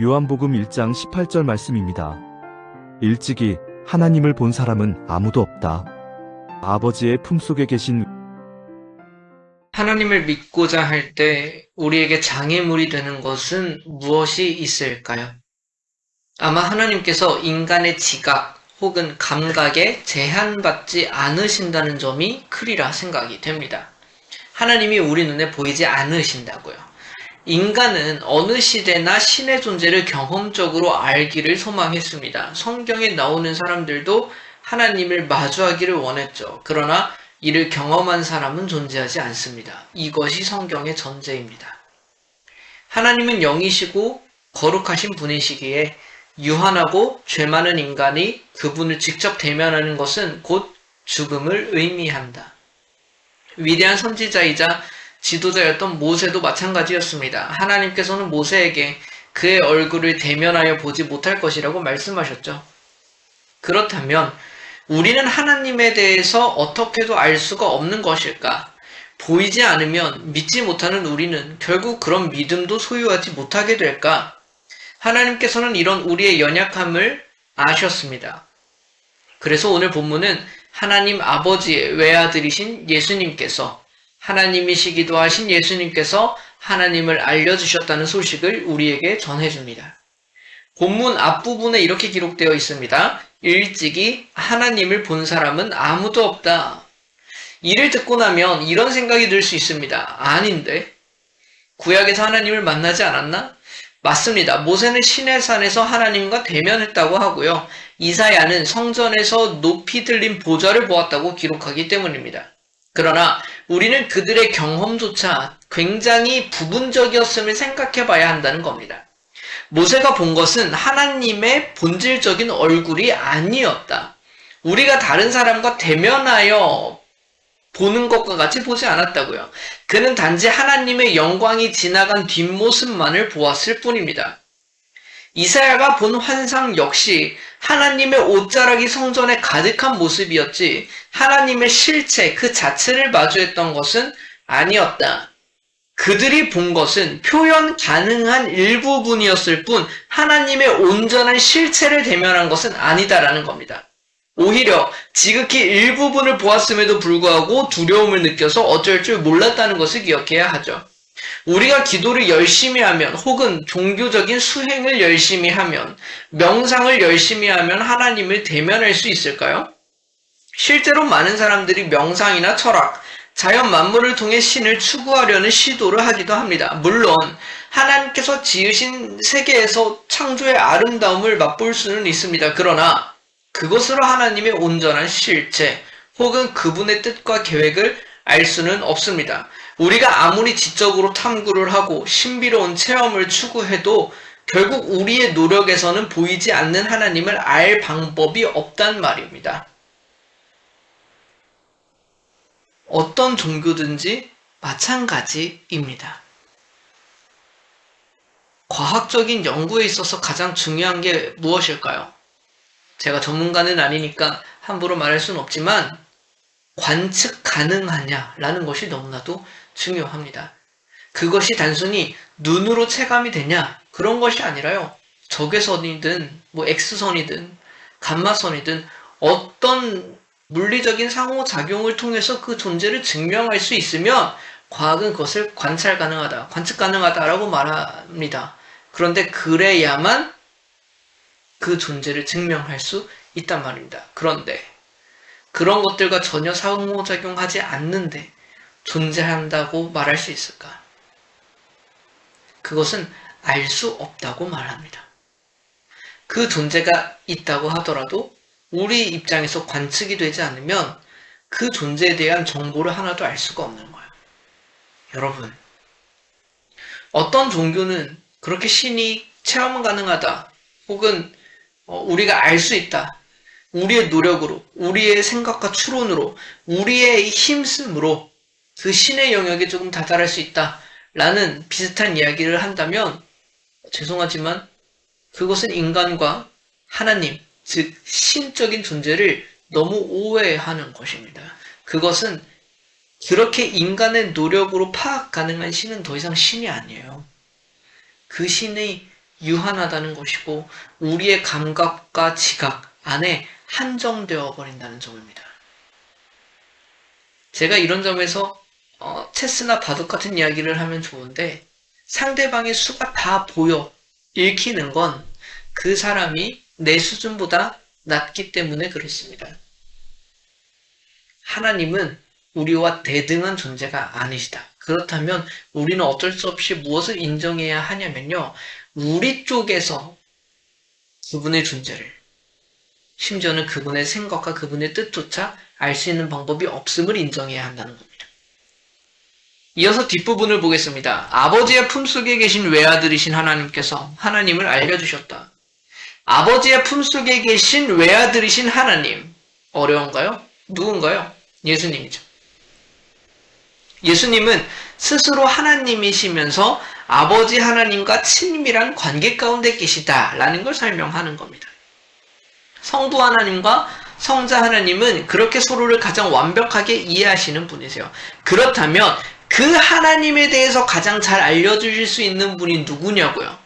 요한복음 1장 18절 말씀입니다. 일찍이 하나님을 본 사람은 아무도 없다. 아버지의 품속에 계신 하나님을 믿고자 할 때 우리에게 장애물이 되는 것은 무엇이 있을까요? 아마 하나님께서 인간의 지각 혹은 감각에 제한받지 않으신다는 점이 크리라 생각이 됩니다. 하나님이 우리 눈에 보이지 않으신다고요. 인간은 어느 시대나 신의 존재를 경험적으로 알기를 소망했습니다. 성경에 나오는 사람들도 하나님을 마주하기를 원했죠. 그러나 이를 경험한 사람은 존재하지 않습니다. 이것이 성경의 전제입니다. 하나님은 영이시고 거룩하신 분이시기에 유한하고 죄 많은 인간이 그분을 직접 대면하는 것은 곧 죽음을 의미한다. 위대한 선지자이자 지도자였던 모세도 마찬가지였습니다. 하나님께서는 모세에게 그의 얼굴을 대면하여 보지 못할 것이라고 말씀하셨죠. 그렇다면 우리는 하나님에 대해서 어떻게도 알 수가 없는 것일까? 보이지 않으면 믿지 못하는 우리는 결국 그런 믿음도 소유하지 못하게 될까? 하나님께서는 이런 우리의 연약함을 아셨습니다. 그래서 오늘 본문은 하나님 아버지의 외아들이신 예수님께서 하나님이시기도 하신 예수님께서 하나님을 알려주셨다는 소식을 우리에게 전해줍니다. 본문 앞부분에 이렇게 기록되어 있습니다. 일찍이 하나님을 본 사람은 아무도 없다. 이를 듣고 나면 이런 생각이 들 수 있습니다. 아닌데? 구약에서 하나님을 만나지 않았나? 맞습니다. 모세는 시내산에서 하나님과 대면했다고 하고요. 이사야는 성전에서 높이 들린 보좌를 보았다고 기록하기 때문입니다. 그러나 우리는 그들의 경험조차 굉장히 부분적이었음을 생각해 봐야 한다는 겁니다. 모세가 본 것은 하나님의 본질적인 얼굴이 아니었다. 우리가 다른 사람과 대면하여 보는 것과 같이 보지 않았다고요. 그는 단지 하나님의 영광이 지나간 뒷모습만을 보았을 뿐입니다. 이사야가 본 환상 역시 하나님의 옷자락이 성전에 가득한 모습이었지 하나님의 실체 그 자체를 마주했던 것은 아니었다. 그들이 본 것은 표현 가능한 일부분이었을 뿐 하나님의 온전한 실체를 대면한 것은 아니다라는 겁니다. 오히려 지극히 일부분을 보았음에도 불구하고 두려움을 느껴서 어쩔 줄 몰랐다는 것을 기억해야 하죠. 우리가 기도를 열심히 하면 혹은 종교적인 수행을 열심히 하면 명상을 열심히 하면 하나님을 대면할 수 있을까요? 실제로 많은 사람들이 명상이나 철학, 자연 만물을 통해 신을 추구하려는 시도를 하기도 합니다. 물론 하나님께서 지으신 세계에서 창조의 아름다움을 맛볼 수는 있습니다. 그러나 그것으로 하나님의 온전한 실체 혹은 그분의 뜻과 계획을 알 수는 없습니다. 우리가 아무리 지적으로 탐구를 하고 신비로운 체험을 추구해도 결국 우리의 노력에서는 보이지 않는 하나님을 알 방법이 없단 말입니다. 어떤 종교든지 마찬가지입니다. 과학적인 연구에 있어서 가장 중요한 게 무엇일까요? 제가 전문가는 아니니까 함부로 말할 수는 없지만 관측 가능하냐라는 것이 너무나도 중요합니다. 그것이 단순히 눈으로 체감이 되냐 그런 것이 아니라요. 적외선이든 X선이든 감마선이든 어떤 물리적인 상호작용을 통해서 그 존재를 증명할 수 있으면 과학은 그것을 관찰 가능하다, 관측 가능하다라고 말합니다. 그런데 그래야만 그 존재를 증명할 수 있단 말입니다. 그런데 그런 것들과 전혀 상호작용하지 않는데 존재한다고 말할 수 있을까? 그것은 알 수 없다고 말합니다. 그 존재가 있다고 하더라도 우리 입장에서 관측이 되지 않으면 그 존재에 대한 정보를 하나도 알 수가 없는 거예요. 여러분, 어떤 종교는 그렇게 신이 체험 가능하다 혹은 우리가 알 수 있다. 우리의 노력으로, 우리의 생각과 추론으로, 우리의 힘씀으로 그 신의 영역에 조금 다다를 수 있다라는 비슷한 이야기를 한다면 죄송하지만 그것은 인간과 하나님, 즉 신적인 존재를 너무 오해하는 것입니다. 그것은 그렇게 인간의 노력으로 파악 가능한 신은 더 이상 신이 아니에요. 그 신이 유한하다는 것이고 우리의 감각과 지각 안에 한정되어 버린다는 점입니다. 제가 이런 점에서 체스나 바둑 같은 이야기를 하면 좋은데 상대방의 수가 다 보여 읽히는 건 그 사람이 내 수준보다 낮기 때문에 그렇습니다. 하나님은 우리와 대등한 존재가 아니시다. 그렇다면 우리는 어쩔 수 없이 무엇을 인정해야 하냐면요. 우리 쪽에서 그분의 존재를, 심지어는 그분의 생각과 그분의 뜻조차 알 수 있는 방법이 없음을 인정해야 한다는 겁니다. 이어서 뒷부분을 보겠습니다. 아버지의 품속에 계신 외아들이신 하나님께서 하나님을 알려주셨다. 아버지의 품속에 계신 외아들이신 하나님. 어려운가요? 누군가요? 예수님이죠. 예수님은 스스로 하나님이시면서 아버지 하나님과 친밀한 관계 가운데 계시다라는 걸 설명하는 겁니다. 성부 하나님과 성자 하나님은 그렇게 서로를 가장 완벽하게 이해하시는 분이세요. 그렇다면 그 하나님에 대해서 가장 잘 알려주실 수 있는 분이 누구냐고요?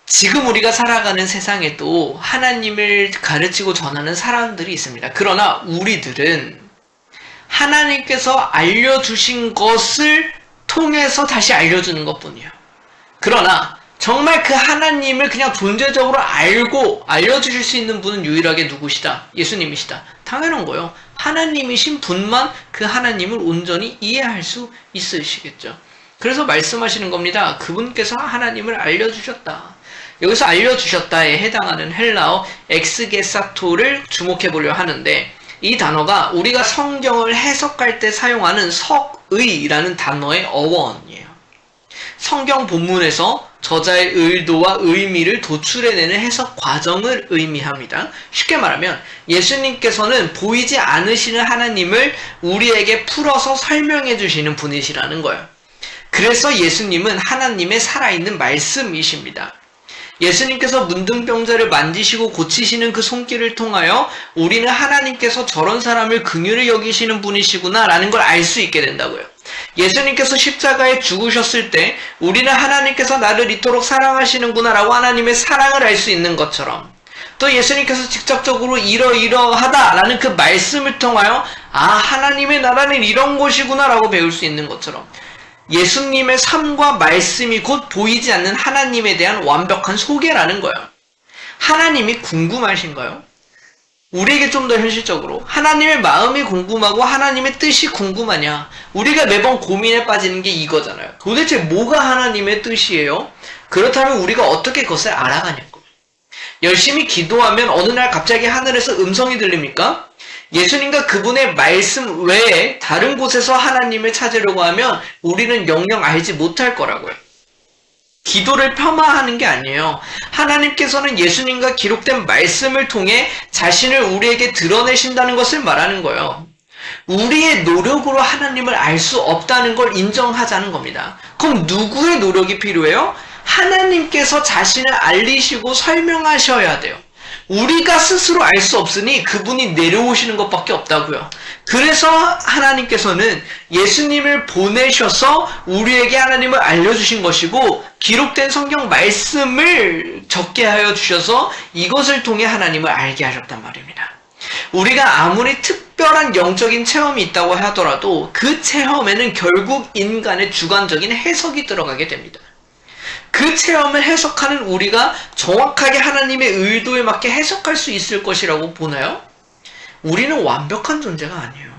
지금 우리가 살아가는 세상에도 하나님을 가르치고 전하는 사람들이 있습니다. 그러나 우리들은 하나님께서 알려주신 것을 통해서 다시 알려주는 것뿐이에요. 그러나 정말 그 하나님을 그냥 존재적으로 알고 알려주실 수 있는 분은 유일하게 누구시다? 예수님이시다. 당연한 거예요. 하나님이신 분만 그 하나님을 온전히 이해할 수 있으시겠죠. 그래서 말씀하시는 겁니다. 그분께서 하나님을 알려주셨다. 여기서 알려주셨다에 해당하는 헬라어 엑스게사토를 주목해 보려 하는데 이 단어가 우리가 성경을 해석할 때 사용하는 석의라는 단어의 어원이에요. 성경 본문에서 저자의 의도와 의미를 도출해내는 해석 과정을 의미합니다. 쉽게 말하면 예수님께서는 보이지 않으시는 하나님을 우리에게 풀어서 설명해 주시는 분이시라는 거예요. 그래서 예수님은 하나님의 살아있는 말씀이십니다. 예수님께서 문둥병자를 만지시고 고치시는 그 손길을 통하여 우리는 하나님께서 저런 사람을 긍휼히 여기시는 분이시구나 라는 걸 알 수 있게 된다고요. 예수님께서 십자가에 죽으셨을 때 우리는 하나님께서 나를 이토록 사랑하시는구나 라고 하나님의 사랑을 알 수 있는 것처럼 또 예수님께서 직접적으로 이러이러하다 라는 그 말씀을 통하여 하나님의 나라는 이런 곳이구나 라고 배울 수 있는 것처럼 예수님의 삶과 말씀이 곧 보이지 않는 하나님에 대한 완벽한 소개라는 거예요. 하나님이 궁금하신가요? 우리에게 좀 더 현실적으로 하나님의 마음이 궁금하고 하나님의 뜻이 궁금하냐? 우리가 매번 고민에 빠지는 게 이거잖아요. 도대체 뭐가 하나님의 뜻이에요? 그렇다면 우리가 어떻게 그것을 알아가냐고. 열심히 기도하면 어느 날 갑자기 하늘에서 음성이 들립니까? 예수님과 그분의 말씀 외에 다른 곳에서 하나님을 찾으려고 하면 우리는 영영 알지 못할 거라고요. 기도를 폄하하는 게 아니에요. 하나님께서는 예수님과 기록된 말씀을 통해 자신을 우리에게 드러내신다는 것을 말하는 거예요. 우리의 노력으로 하나님을 알 수 없다는 걸 인정하자는 겁니다. 그럼 누구의 노력이 필요해요? 하나님께서 자신을 알리시고 설명하셔야 돼요. 우리가 스스로 알 수 없으니 그분이 내려오시는 것밖에 없다고요. 그래서 하나님께서는 예수님을 보내셔서 우리에게 하나님을 알려주신 것이고 기록된 성경 말씀을 적게 하여 주셔서 이것을 통해 하나님을 알게 하셨단 말입니다. 우리가 아무리 특별한 영적인 체험이 있다고 하더라도 그 체험에는 결국 인간의 주관적인 해석이 들어가게 됩니다. 그 체험을 해석하는 우리가 정확하게 하나님의 의도에 맞게 해석할 수 있을 것이라고 보나요? 우리는 완벽한 존재가 아니에요.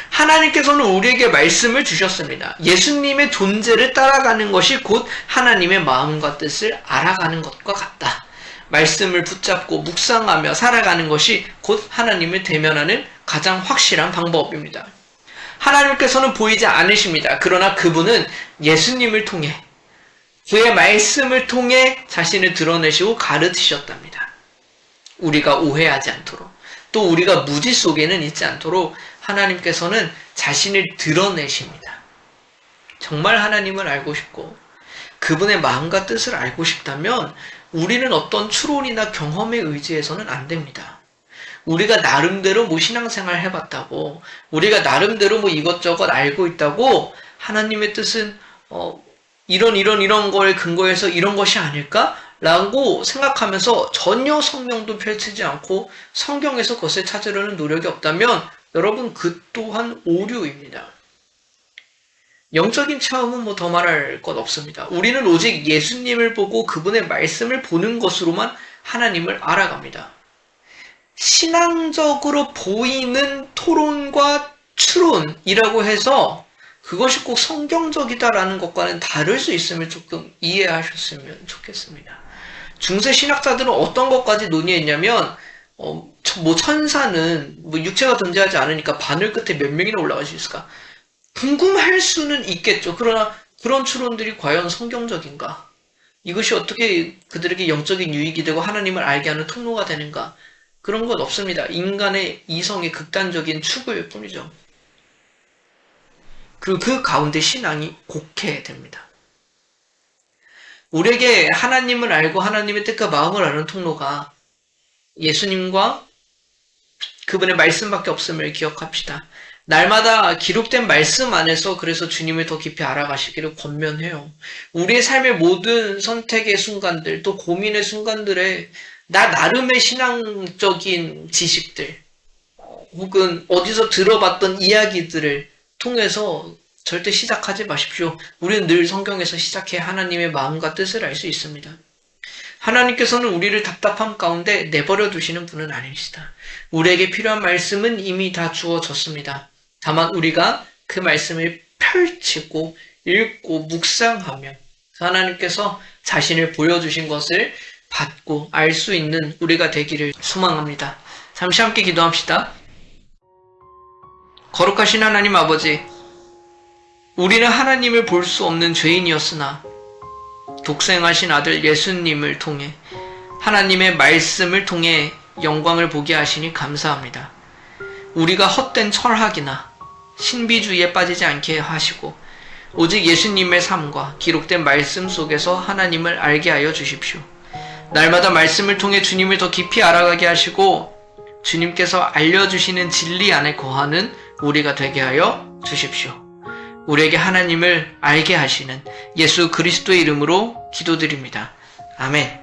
하나님께서는 우리에게 말씀을 주셨습니다. 예수님의 존재를 따라가는 것이 곧 하나님의 마음과 뜻을 알아가는 것과 같다. 말씀을 붙잡고 묵상하며 살아가는 것이 곧 하나님을 대면하는 가장 확실한 방법입니다. 하나님께서는 보이지 않으십니다. 그러나 그분은 예수님을 통해 그의 말씀을 통해 자신을 드러내시고 가르치셨답니다. 우리가 오해하지 않도록 또 우리가 무지 속에는 있지 않도록 하나님께서는 자신을 드러내십니다. 정말 하나님을 알고 싶고 그분의 마음과 뜻을 알고 싶다면 우리는 어떤 추론이나 경험에 의지해서는 안 됩니다. 우리가 나름대로 뭐 신앙생활 해봤다고, 우리가 나름대로 뭐 이것저것 알고 있다고, 하나님의 뜻은 이런 걸 근거해서 이런 것이 아닐까라고 생각하면서 전혀 성경도 펼치지 않고 성경에서 그것을 찾으려는 노력이 없다면 여러분 그 또한 오류입니다. 영적인 체험은 뭐 더 말할 것 없습니다. 우리는 오직 예수님을 보고 그분의 말씀을 보는 것으로만 하나님을 알아갑니다. 신앙적으로 보이는 토론과 추론이라고 해서 그것이 꼭 성경적이다라는 것과는 다를 수 있음을 조금 이해하셨으면 좋겠습니다. 중세 신학자들은 어떤 것까지 논의했냐면 뭐 천사는 뭐 육체가 존재하지 않으니까 바늘 끝에 몇 명이나 올라갈 수 있을까? 궁금할 수는 있겠죠. 그러나 그런 추론들이 과연 성경적인가? 이것이 어떻게 그들에게 영적인 유익이 되고 하나님을 알게 하는 통로가 되는가? 그런 건 없습니다. 인간의 이성의 극단적인 추구일 뿐이죠. 그리고 그 가운데 신앙이 곡해됩니다. 우리에게 하나님을 알고 하나님의 뜻과 마음을 아는 통로가 예수님과 그분의 말씀밖에 없음을 기억합시다. 날마다 기록된 말씀 안에서 그래서 주님을 더 깊이 알아가시기를 권면해요. 우리의 삶의 모든 선택의 순간들, 또 고민의 순간들에 나 나름의 신앙적인 지식들, 혹은 어디서 들어봤던 이야기들을 통해서 절대 시작하지 마십시오. 우리는 늘 성경에서 시작해 하나님의 마음과 뜻을 알 수 있습니다. 하나님께서는 우리를 답답함 가운데 내버려 두시는 분은 아니시다. 우리에게 필요한 말씀은 이미 다 주어졌습니다. 다만 우리가 그 말씀을 펼치고 읽고 묵상하며 하나님께서 자신을 보여주신 것을 받고 알 수 있는 우리가 되기를 소망합니다. 잠시 함께 기도합시다. 거룩하신 하나님 아버지, 우리는 하나님을 볼 수 없는 죄인이었으나 독생하신 아들 예수님을 통해 하나님의 말씀을 통해 영광을 보게 하시니 감사합니다. 우리가 헛된 철학이나 신비주의에 빠지지 않게 하시고 오직 예수님의 삶과 기록된 말씀 속에서 하나님을 알게 하여 주십시오. 날마다 말씀을 통해 주님을 더 깊이 알아가게 하시고 주님께서 알려주시는 진리 안에 거하는 우리가 되게 하여 주십시오. 우리에게 하나님을 알게 하시는 예수 그리스도의 이름으로 기도드립니다. 아멘.